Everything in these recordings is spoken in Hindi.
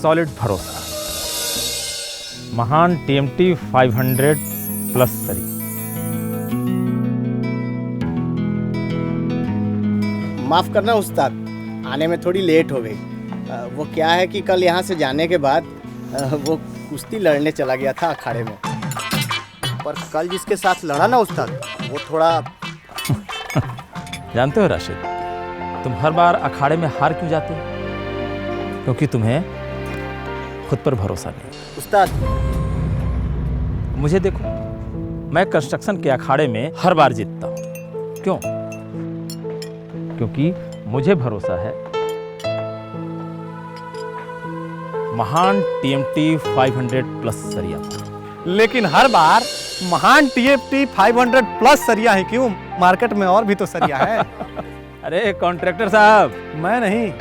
सॉलिड भरोसा, महान TMT 500 प्लस सरी। माफ़ करना उस्ताद, आने में थोड़ी लेट हो गई। वो क्या है कि कल यहाँ से जाने के बाद वो कुश्ती लड़ने चला गया था अखाड़े में, पर कल जिसके साथ लड़ा ना उस्ताद, वो थोड़ा जानते हो राशिद, तुम हर बार अखाड़े में हार क्यों जाते हो? क्योंकि तुम्हें खुद पर भरोसा नहीं। उस्ताद मुझे देखो, मैं कंस्ट्रक्शन के अखाड़े में हर बार जीतता हूँ। क्यों? क्योंकि मुझे भरोसा है महान TMT 500 प्लस सरिया पर। लेकिन हर बार महान TMT 500 प्लस सरिया है क्यों? मार्केट में और भी तो सरिया है। अरे कॉन्ट्रैक्टर साहब, मैं नहीं,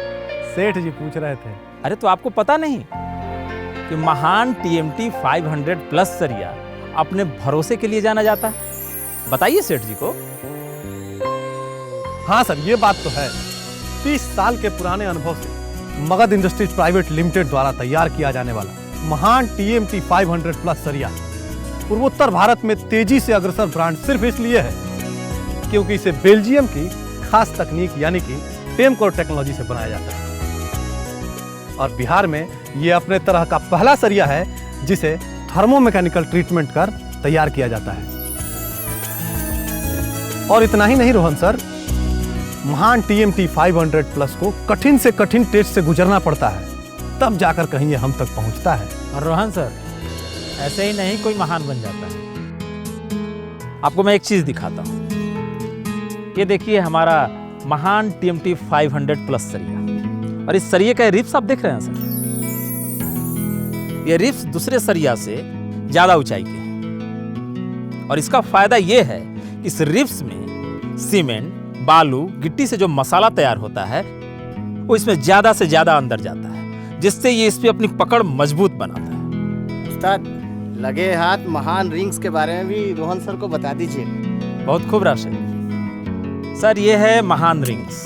सेठ जी पूछ रहे थे। अरे तो आपको पता नहीं कि महान TMT 500 प्लस सरिया अपने भरोसे के लिए जाना जाता है? बताइए सेठ जी को। हाँ सर, ये बात तो है। 30 साल के पुराने अनुभव से मगध इंडस्ट्रीज प्राइवेट लिमिटेड द्वारा तैयार किया जाने वाला महान TMT 500 प्लस सरिया पूर्वोत्तर भारत में तेजी से अग्रसर ब्रांड सिर्फ इसलिए है क्योंकि इसे बेल्जियम की खास तकनीक यानी कि टेमकोर टेक्नोलॉजी से बनाया जाता है। और बिहार में ये अपने तरह का पहला सरिया है जिसे थर्मोमैकेनिकल ट्रीटमेंट कर तैयार किया जाता है। और इतना ही नहीं रोहन सर, महान TMT 500 प्लस को कठिन से कठिन टेस्ट से गुजरना पड़ता है, तब जाकर कहीं ये हम तक पहुंचता है। और रोहन सर, ऐसे ही नहीं कोई महान बन जाता है। आपको मैं एक चीज दिखाता हूं। ये देखिए हमारा महान TMT 500 प्लस सरिया, और इस सरिये का रिप्स आप देख रहे हैं सर। ये रिप्स दूसरे सरिया से ज्यादा ऊंचाई के हैं, और इसका फायदा ये है कि इस रिप्स में सीमेंट, बालू, गिट्टी से जो मसाला तैयार होता है वो इसमें ज्यादा से ज्यादा अंदर जाता है, जिससे ये इस पे अपनी पकड़ मजबूत बनाता है। उस्ताद, लगे हाथ महान रिंग्स के बारे में भी रोहन सर को बता दीजिए। बहुत खूब राशिद सर, ये है महान रिंग्स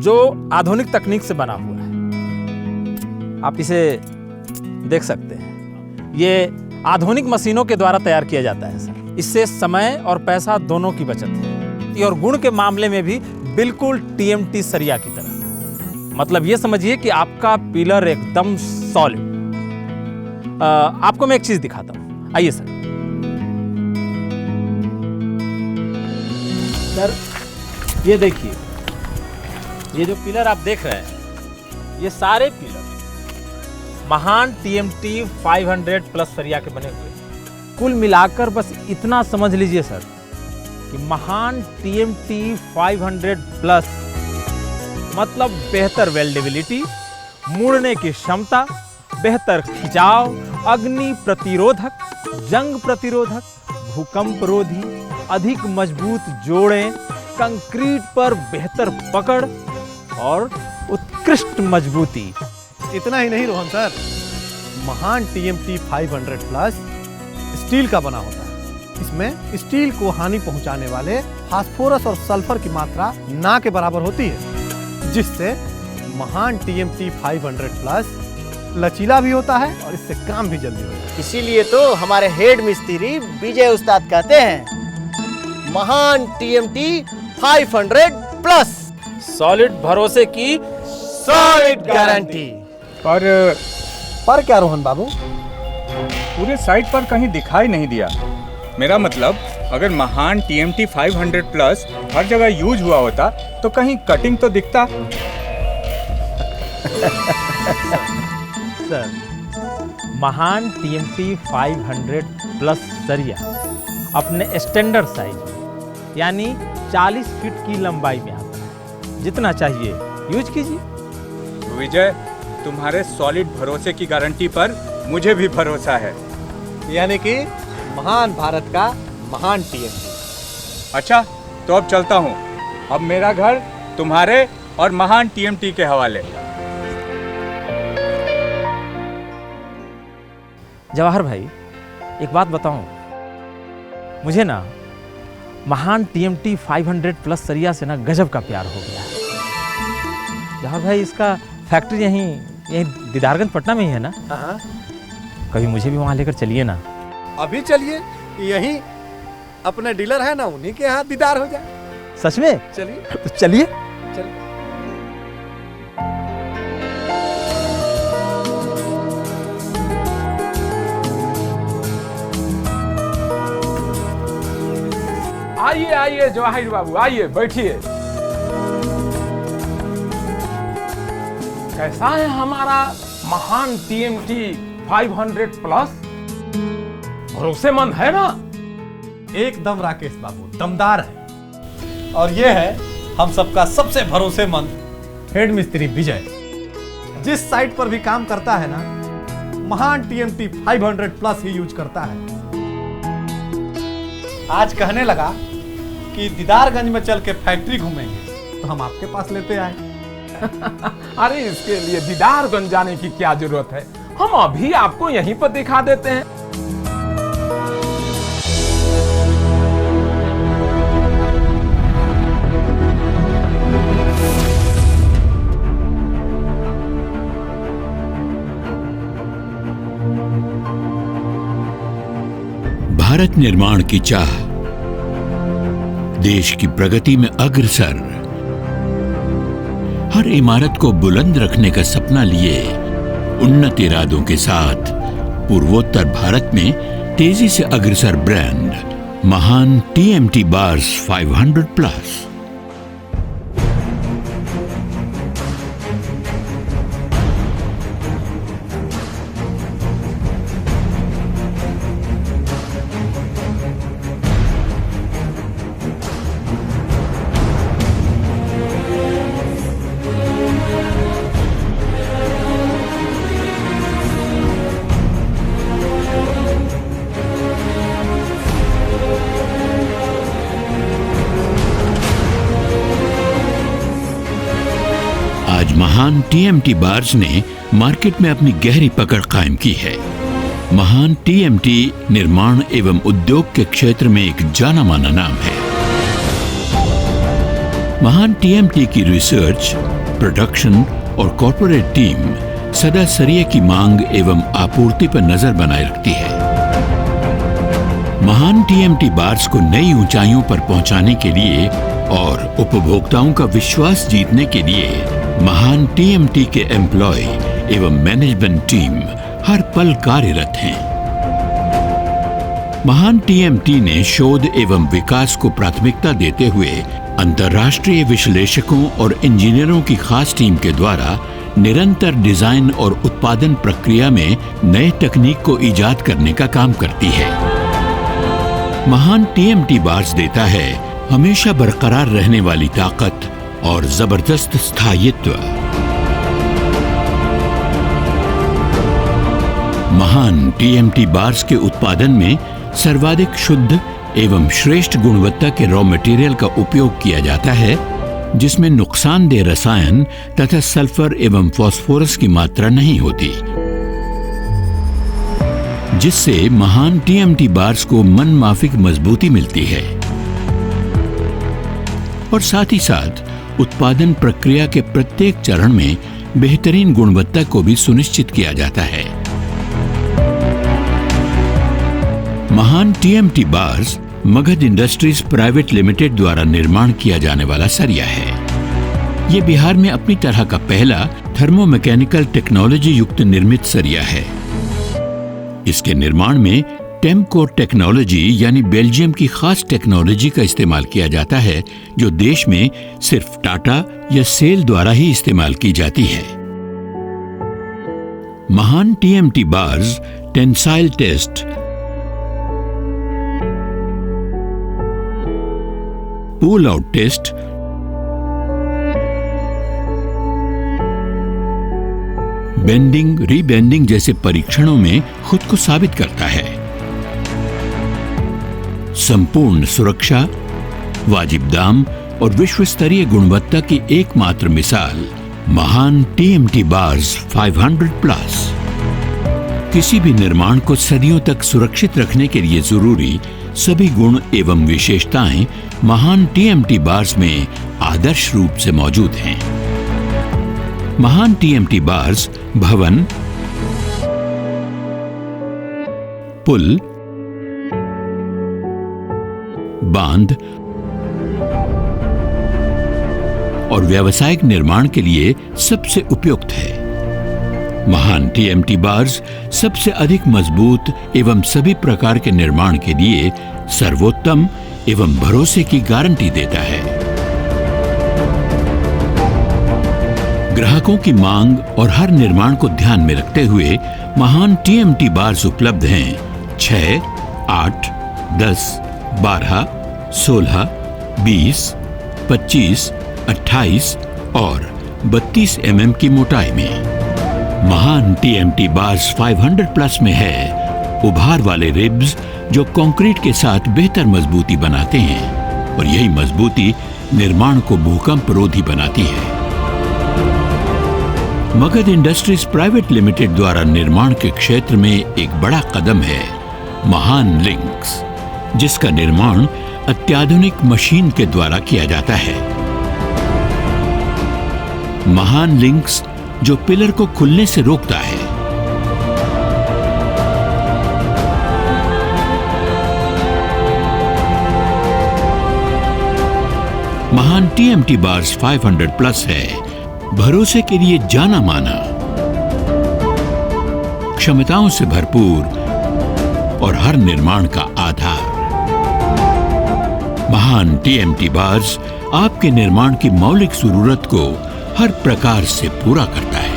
जो आधुनिक तकनीक से बना हुआ है। आप इसे देख सकते हैं। ये आधुनिक मशीनों के द्वारा तैयार किया जाता है सर। इससे समय और पैसा दोनों की बचत है, और गुण के मामले में भी बिल्कुल TMT सरिया की तरह। मतलब ये समझिए कि आपका पिलर एकदम सॉलिड। आपको मैं एक चीज दिखाता हूं, आइए सर। सर ये देखिए, ये जो पिलर आप देख रहे हैं, ये सारे पिलर महान TMT 500 प्लस सरिया के बने हुए हैं। कुल मिलाकर बस इतना समझ लीजिए सर कि महान TMT 500 प्लस मतलब बेहतर वेल्डेबिलिटी, मुड़ने की क्षमता, बेहतर खिंचाव, अग्नि प्रतिरोधक, जंग प्रतिरोधक, भूकंप रोधी, अधिक मजबूत जोड़ें, कंक्रीट पर बेहतर पकड़ और उत्कृष्ट मजबूती। इतना ही नहीं रोहन सर, महान TMT 500 प्लस स्टील का बना होता है। इसमें स्टील को हानि पहुंचाने वाले फास्फोरस और सल्फर की मात्रा ना के बराबर होती है, जिससे महान TMT 500 प्लस लचीला भी होता है और इससे काम भी जल्दी होता है। इसीलिए तो हमारे हेड मिस्त्री विजय उस्ताद कहते हैं महान TMT 500 प्लस, सॉलिड भरोसे की सॉलिड गारंटी। पर क्या रोहन बाबू? पूरे साइट पर कहीं दिखाई नहीं दिया। मेरा मतलब अगर महान TMT 500 प्लस हर जगह यूज हुआ होता तो कहीं कटिंग तो दिखता। सर, महान TMT 500 प्लस सरिया अपने स्टैंडर्ड साइज यानी 40 फीट की लंबाई में आता है। जितना चाहिए यूज कीजिए। विजय, तुम्हारे सॉलिड भरोसे की गारंटी पर मुझे भी भरोसा है। यानी कि महान भारत का महान TMT। अच्छा, तो अब चलता हूँ। अब मेरा घर तुम्हारे और महान TMT के हवाले। जवाहर भाई, एक बात बताऊं, मुझे ना महान TMT 500 प्लस सरिया से ना गजब का प्यार हो गया है। जवाहर भाई, इसका फैक्ट्री यहीं यही दीदारगंज पटना में ही है ना? हाँ, कभी मुझे भी वहाँ लेकर चलिए ना। अभी चलिए, यही अपने डीलर है ना, उन्हीं के यहाँ दीदार हो जाए। सच में? चलिए तो चलिए। चलिए। आइए आइए जवाहिर बाबू, आइए बैठिए। कैसा है हमारा महान टीएमटी 500 प्लस? भरोसेमंद है ना? एकदम राकेश बाबू, दमदार है। और ये है हम सबका सबसे भरोसेमंद हेड मिस्त्री विजय। जिस साइट पर भी काम करता है ना, महान टीएमटी 500 प्लस ही यूज करता है। आज कहने लगा कि दीदारगंज में चल के फैक्ट्री घूमेंगे, तो हम आपके पास लेते आए। अरे इसके लिए दीदारगंज जाने की क्या जरूरत है, हम अभी आपको यहीं पर दिखा देते हैं। भारत निर्माण की चाह, देश की प्रगति में अग्रसर, हर इमारत को बुलंद रखने का सपना लिए उन्नत इरादों के साथ पूर्वोत्तर भारत में तेजी से अग्रसर ब्रांड महान टीएमटी बार्स 500 प्लस। आज महान टीएमटी बार्स ने मार्केट में अपनी गहरी पकड़ कायम की है। महान टीएमटी निर्माण एवं उद्योग के क्षेत्र में एक जाना माना नाम है। महान टीएमटी की रिसर्च, प्रोडक्शन और कॉर्पोरेट टीम सदा सरिये की मांग एवं आपूर्ति पर नजर बनाए रखती है। महान टीएमटी बार्स को नई ऊंचाइयों पर पहुंचाने के लिए और उपभोक्ताओं का विश्वास जीतने के लिए महान टीएमटी के एम्प्लॉय एवं मैनेजमेंट टीम हर पल कार्यरत हैं। महान टीएमटी ने शोध एवं विकास को प्राथमिकता देते हुए अंतर्राष्ट्रीय विश्लेषकों और इंजीनियरों की खास टीम के द्वारा निरंतर डिजाइन और उत्पादन प्रक्रिया में नए तकनीक को इजाद करने का काम करती है। महान टीएमटी बार्स देता है हमेशा बरकरार रहने वाली ताकत और जबरदस्त स्थायित्व। महान टीएमटी बार्स के उत्पादन में सर्वाधिक शुद्ध एवं श्रेष्ठ गुणवत्ता के रॉ मटेरियल का उपयोग किया जाता है, जिसमें नुकसानदेह रसायन तथा सल्फर एवं फास्फोरस की मात्रा नहीं होती, जिससे महान टीएमटी बार्स को मनमाफिक मजबूती मिलती है। और साथ ही साथ उत्पादन प्रक्रिया के प्रत्येक चरण में बेहतरीन गुणवत्ता को भी सुनिश्चित किया जाता है। Mahan TMT bars Magadh industries private limited द्वारा निर्माण किया जाने वाला सरिया है। ये बिहार में अपनी तरह का पहला थर्मोमैकेनिकल टेक्नोलॉजी युक्त निर्मित सरिया है। इसके निर्माण में टेमकोर टेक्नोलॉजी यानी बेल्जियम की खास टेक्नोलॉजी का इस्तेमाल किया जाता है, जो देश में सिर्फ टाटा या सेल द्वारा ही इस्तेमाल की जाती है। Mahan TMT bars tensile test, pull out test, bending, rebending जैसे परीक्षणों में खुद को साबित करता है। संपूर्ण सुरक्षा, वाजिब दाम और विश्व स्तरीय गुणवत्ता की एकमात्र मिसाल महान टीएमटी बार्स 500 प्लस। किसी भी निर्माण को सदियों तक सुरक्षित रखने के लिए जरूरी सभी गुण एवं विशेषताएं महान टीएमटी बार्स में आदर्श रूप से मौजूद हैं। महान टीएमटी बार्स भवन, पुल, बांध और व्यावसायिक निर्माण के लिए सबसे उपयुक्त है। महान टीएमटी बार्स सबसे अधिक मजबूत एवं सभी प्रकार के निर्माण के लिए सर्वोत्तम एवं भरोसे की गारंटी देता है। ग्राहकों की मांग और हर निर्माण को ध्यान में रखते हुए महान टीएमटी बार्स उपलब्ध हैं 6, 8, 10, 12, 16, 20, 25, 28 और 32 mm की मोटाई में। महान टीएमटी बार्स 500 प्लस में है उभार वाले रिब्स जो कंक्रीट के साथ बेहतर मजबूती बनाते हैं और यही मजबूती निर्माण को भूकंप रोधी बनाती है। मगध इंडस्ट्रीज प्राइवेट लिमिटेड द्वारा निर्माण के क्षेत्र में एक बड़ा कदम है महान लिंक्स, जिसका निर्माण अत्याधुनिक मशीन के द्वारा किया जाता है। महान लिंक्स जो पिलर को खुलने से रोकता है। महान टीएमटी बार्स 500 प्लस है भरोसे के लिए जाना माना, क्षमताओं से भरपूर और हर निर्माण का आधार। महान टीएमटी बार्स आपके निर्माण की मौलिक जरूरत को हर प्रकार से पूरा करता है।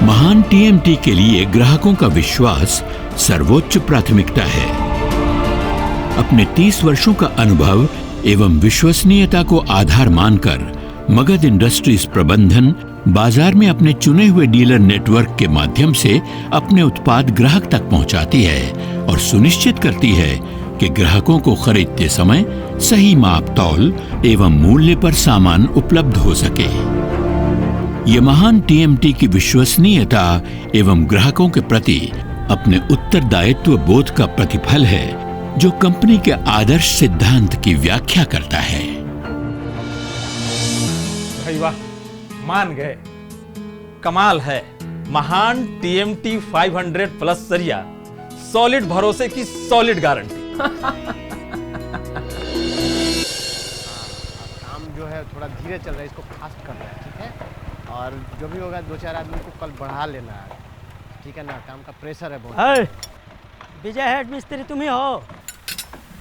महान टीएमटी के लिए ग्राहकों का विश्वास सर्वोच्च प्राथमिकता है। अपने 30 वर्षों का अनुभव एवं विश्वसनीयता को आधार मानकर मगध इंडस्ट्रीज प्रबंधन बाजार में अपने चुने हुए डीलर नेटवर्क के माध्यम से अपने उत्पाद ग्राहक तक पहुंचाती है और सुनिश्चित करती है कि ग्राहकों को खरीदते समय सही माप तौल एवं मूल्य पर सामान उपलब्ध हो सके। ये महान टीएमटी की विश्वसनीयता एवं ग्राहकों के प्रति अपने उत्तरदायित्व बोध का प्रतिफल है, जो कंपनी के आदर्श सिद्धांत की व्याख्या करता है। भाई वाह, मान गए, कमाल है। महान टीएमटी 500 प्लस सरिया, सॉलिड भरोसे की सॉलिड गारंटी। काम जो है थोड़ा धीरे चल रहा है, इसको फास्ट करना है, ठीक है। और जो भी होगा 2-4 आदमी को कल बढ़ा लेना है, ठीक है ना। काम का प्रेशर है बहुत। विजय हेड मिस्त्री तुम ही हो?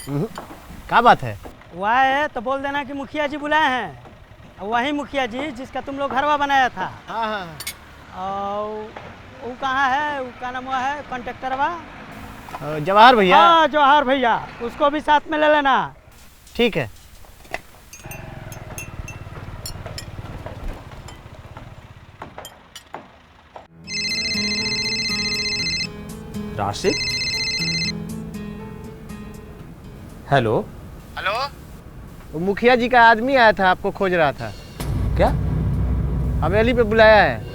क्या बात है? वह है तो बोल देना कि मुखिया जी बुलाए हैं। वही मुखिया जी जिसका तुम लोग घरवा बनाया था। हाँ हाँ। और वो कहाँ है? वो क्या नाम हुआ है कॉन्ट्रेक्टरवा? जवाहर भैया। हाँ जवाहर भैया, उसको भी साथ में ले लेना। ठीक है। राशिद, हेलो। हेलो, वो मुखिया जी का आदमी आया था, आपको खोज रहा था। क्या? हवेली पे बुलाया है।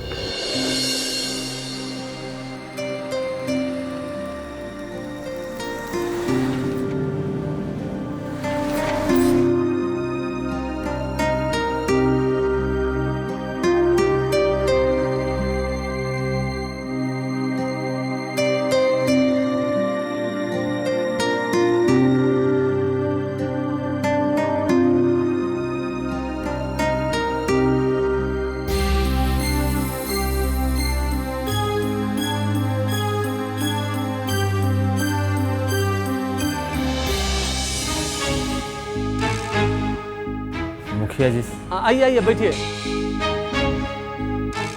मुखिया जी, आइए आइए, बैठिए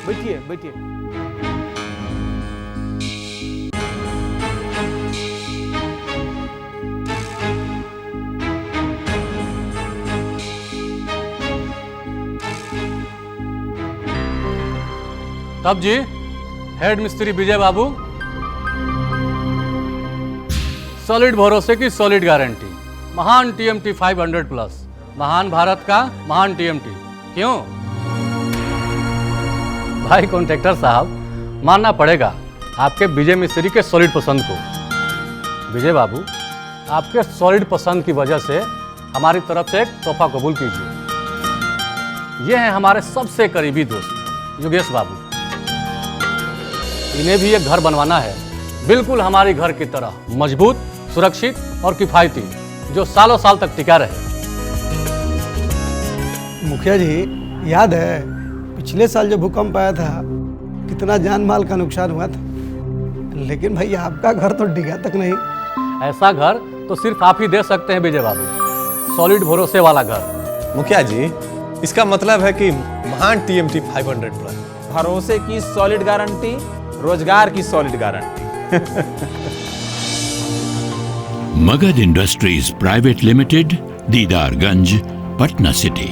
बैठिए बैठिए। तब जी हेड मिस्त्री विजय बाबू, सॉलिड भरोसे की सॉलिड गारंटी, महान टीएमटी 500 प्लस, महान भारत का महान टीएमटी। क्यों भाई कॉन्ट्रैक्टर साहब, मानना पड़ेगा आपके विजय मिस्त्री के सॉलिड पसंद को। विजय बाबू, आपके सॉलिड पसंद की वजह से हमारी तरफ से एक तोहफा कबूल कीजिए। ये हैं हमारे सबसे करीबी दोस्त योगेश बाबू। इन्हें भी एक घर बनवाना है, बिल्कुल हमारी घर की तरह, मजबूत, सुरक्षित और किफायती, जो सालों साल तक टिका रहे। मुखिया जी, याद है पिछले साल जो भूकंप आया था कितना जान माल का नुकसान हुआ था, लेकिन भाई आपका घर तो डिगा तक नहीं। ऐसा घर तो सिर्फ आप ही दे सकते हैं विजय बाबू, सॉलिड भरोसे वाला घर। मुखिया जी, इसका मतलब है कि महान TMT 500 प्लस भरोसे की सॉलिड गारंटी, रोजगार की solid guarantee. Magadh industries private limited, Didarganj, Patna city.